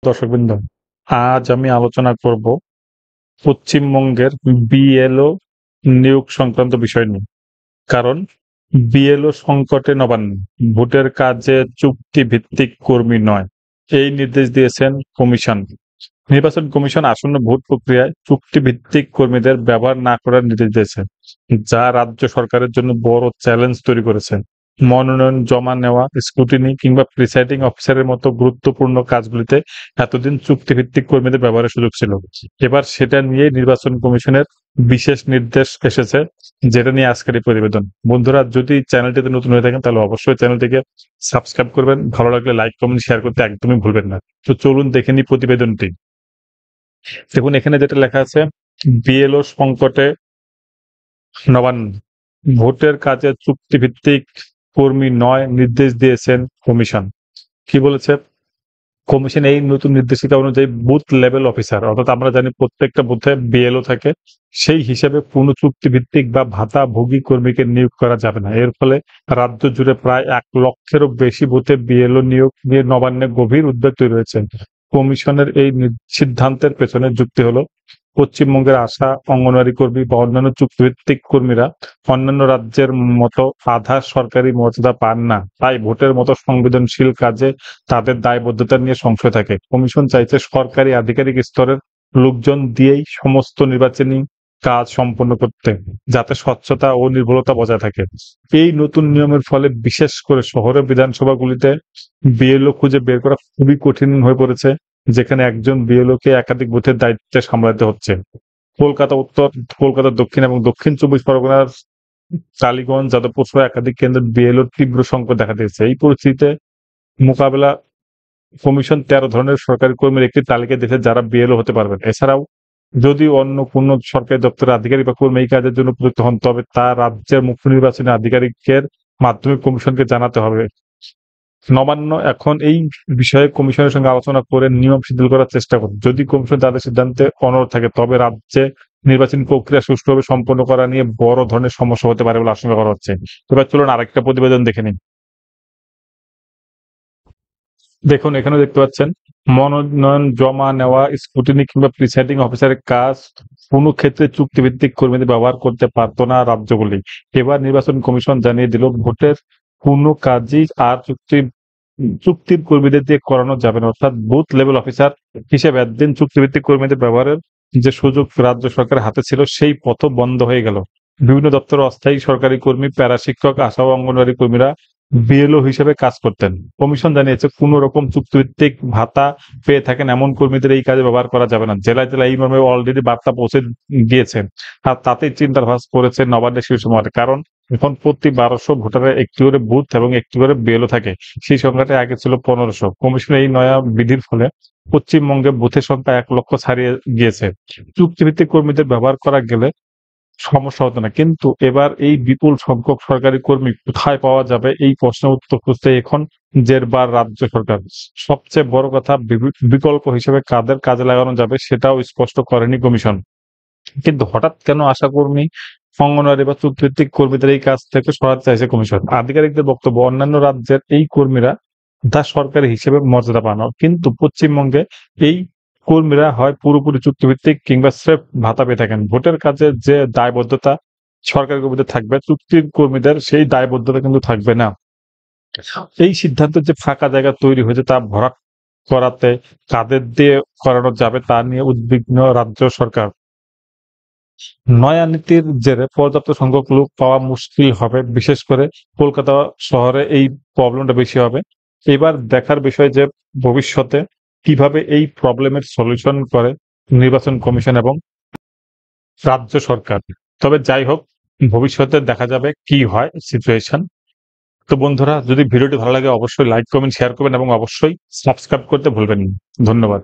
দর্শকবৃন্দ, আজ আমি আলোচনা করব পশ্চিমবঙ্গের বিএলও নিয়োগ সংক্রান্ত বিষয় নিয়ে। কারণ বিএলও সংকটে নবান্ন, ভোটের কাজে চুক্তি ভিত্তিক কর্মী নয়, এই নির্দেশ দিয়েছেন কমিশন। নির্বাচন কমিশন আসন্ন ভোট প্রক্রিয়ায় চুক্তি ভিত্তিক কর্মীদের ব্যবহার না করার নির্দেশ দিয়েছে, যা রাজ্য সরকারের জন্য বড় চ্যালেঞ্জ তৈরি করেছে। মনোনয়ন জমা নেওয়া, স্ক্রুটিনি কিংবা প্রিসাইডিং অফিসারের মতো গুরুত্বপূর্ণ কাজগুলিতে এতদিন চুক্তিভিত্তিক কর্মীদের ব্যবহারের সুযোগ ছিল। এবার সেটা নিয়ে নির্বাচন কমিশনের বিশেষ নির্দেশ এসেছে, যেটা নিয়ে আজকের এই প্রতিবেদন। বন্ধুরা, যদি চ্যানেলটিতে নতুন হয়ে থাকেন তাহলে অবশ্যই চ্যানেলটিকে সাবস্ক্রাইব করবেন, ভালো লাগলে লাইক কমেন্ট শেয়ার করতে একদমই ভুলবেন না। তো চলুন দেখে নিই প্রতিবেদনটি। দেখুন, এখানে যেটা লেখা আছে, বিএলও সংকটে নবান্ন, ভোটের কাজে চুক্তিভিত্তিক কর্মী নয়, নির্দেশ দিয়েছেন কমিশন। কি বলেছে কমিশন? এই নতুন নির্দেশিকা অনুযায়ী বুথ লেভেল অফিসার, অর্থাৎ আমরা জানি প্রত্যেকটা বুথে বিএলও থাকে, সেই হিসেবে কোনো চুক্তিভিত্তিক বা ভাতাভোগী কর্মীকে নিয়োগ করা যাবে না। এর ফলে রাজ্য জুড়ে প্রায় 1 লক্ষেরও বেশি বুথে বিএলও নিয়োগ নিয়ে নবান্নে গভীর উদ্বেগ তৈরি হয়েছে। কমিশনের এই সিদ্ধান্তের পেছনে যুক্তি হলো, পশ্চিমবঙ্গের আশা অঙ্গনওয়াড়ি কর্মী বা অন্যান্য চুক্তিভিত্তিক কর্মীরা অন্যান্য রাজ্যের মতো আধা সরকারি মর্যাদা পান না, তাই ভোটের মতো সংবেদনশীল কাজে তাদের দায়বদ্ধতা নিয়ে সংশয় থাকে। কমিশন চাইছে সরকারি আধিকারিক স্তরের লোকজন দিয়েই সমস্ত নির্বাচনী কাজ সম্পন্ন করতে, যাতে স্বচ্ছতা ও নির্ভুলতা বজায় থাকে। এই নতুন নিয়মের ফলে বিশেষ করে শহরের বিধানসভাগুলিতে বিএলও খুঁজে বের করা খুবই কঠিন হয়ে পড়েছে, যেখানে একজন বিএলও কে একাধিক বুথের দায়িত্বে সামলাতে হচ্ছে। কলকাতা উত্তর, কলকাতা দক্ষিণ এবং দক্ষিণ 24 পরগনার টালিগঞ্জ, যাদবপুর সহ একাধিক কেন্দ্রে বিএলওর তীব্র সংকট দেখা দিয়েছে। এই পরিস্থিতিতে মোকাবেলা কমিশন 13 ধরনের সরকারি কর্মীর একটি তালিকা দিয়েছে যারা বিএলও হতে পারবেন। এছাড়াও যদি অন্য কোনো সরকারি দপ্তরের আধিকারিক বা কর্মী এই কাজের জন্য উপযুক্ত হন, তবে তা রাজ্যের মুখ্য নির্বাচনী আধিকারিকের মাধ্যমে কমিশনকে জানাতে হবে। নবান্ন এখন এই বিষয়ে কমিশনের সঙ্গে আলোচনা করে নিয়ম শিথিল করার চেষ্টা করবে। যদি কমিশন তাদের সিদ্ধান্তে অনড় থাকে, তবে রাজ্যে নির্বাচনী প্রক্রিয়া সুষ্ঠুভাবে সম্পন্ন করা নিয়ে বড় ধরনের সমস্যা হতে পারে বলে আশঙ্কা করা হচ্ছে। এবার চলুন আরেকটা প্রতিবেদন দেখে নিন। দেখুন, এখানে দেখতে পাচ্ছেন, মনোনয়ন জমা নেওয়া, স্ক্রুটিনি কিংবা প্রিসাইডিং অফিসারের কাজ কোনো ক্ষেত্রে চুক্তিভিত্তিক কর্মীদের ব্যবহার করতে পারতো না রাজ্যগুলি। এবার নির্বাচন কমিশন জানিয়ে দিল, ভোটের কোনো কাজই আর চুক্তির কর্মীদের দিয়ে করানো যাবে না। অর্থাৎ বুথ লেভেল অফিসার হিসেবে এতদিন চুক্তিভিত্তিক কর্মীদের ব্যবহারের যে সুযোগ রাজ্য সরকারের হাতে ছিল, সেই পথ বন্ধ হয়ে গেল। বিভিন্ন দপ্তরে অস্থায়ী সরকারি কর্মী, প্যারা শিক্ষক, আশা ও অঙ্গনওয়াড়ি কর্মীরা বিএলও হিসেবে কাজ করতেন। কমিশন জানিয়েছে, কোন রকম চুক্তিভিত্তিক ভাতা পেয়ে থাকেন এমন কর্মীদের এই কাজে ব্যবহার করা যাবে না। জেলায় জেলায় এই মর্মে অলরেডি বার্তা পৌঁছে গিয়েছে। আর তাতেই চিন্তার ভাস করেছে নবান্নের শীর্ষ মহলে। কারণ এখন প্রতি 1200 ভোটারের একটি করে বুথ এবং একটি করে বিএলও থাকে। সেই সংখ্যাটা আগে ছিল 1500। কমিশনের এই নয়া বিধির ফলে পশ্চিমবঙ্গে বুথের সংখ্যা 1 লক্ষ ছাড়িয়ে গিয়েছে। চুক্তিভিত্তিক কর্মীদের ব্যবহার করা গেলে সমস্যা হতো না, কিন্তু এবার এই বিপুল সংখ্যক সরকারি কর্মী কোথায় পাওয়া যাবে, এই প্রশ্নের উত্তর খুঁজতে এখন জেরবার রাজ্য সরকার। সবচেয়ে বড় কথা, বিকল্প হিসেবে কাদের কাজে লাগানো যাবে সেটাও স্পষ্ট করেনি কমিশন। কিন্তু হঠাৎ কেন আশা কর্মী, অঙ্গনওয়াড়ি বা চুক্তিভিত্তিক কর্মীদের এই কাজ থেকে সরাতে চাইছে কমিশন? আধিকারিকদের বক্তব্য, অন্যান্য রাজ্যের এই কর্মীরা তা সরকারি হিসেবে মর্যাদা পান, কিন্তু পশ্চিমবঙ্গে এই কর্মীরা হয় পুরোপুরি চুক্তিভিত্তিক কিংবা স্রেফ ভাতা পেয়ে থাকেন। ভোটের কাজে যে দায়বদ্ধতা সরকারি কর্মীদের থাকবে, চুক্তির কর্মীদের সেই দায়বদ্ধতা কিন্তু থাকবে না। এই সিদ্ধান্তের যে ফাঁকা জায়গা তৈরি হয়েছে তা ভরাট করাতে কাদের দিয়ে করানো যাবে তা নিয়ে উদ্বিগ্ন রাজ্য সরকার। নয়া নীতির জেরে পর্যাপ্ত সংখ্যক লোক পাওয়া মুশকিল হবে, বিশেষ করে কলকাতা শহরে এই প্রবলেমটা বেশি হবে। এবার দেখার বিষয় যে ভবিষ্যতে কিভাবে এই প্রবলেমের সলিউশন করে নির্বাচন কমিশন এবং রাজ্য সরকার। তবে যাই হোক, ভবিষ্যতে দেখা যাবে কি হয় সিচুয়েশন। তো বন্ধুরা, যদি ভিডিওটি ভালো লাগে অবশ্যই লাইক কমেন্ট শেয়ার করবেন এবং অবশ্যই সাবস্ক্রাইব করতে ভুলবেন না। ধন্যবাদ।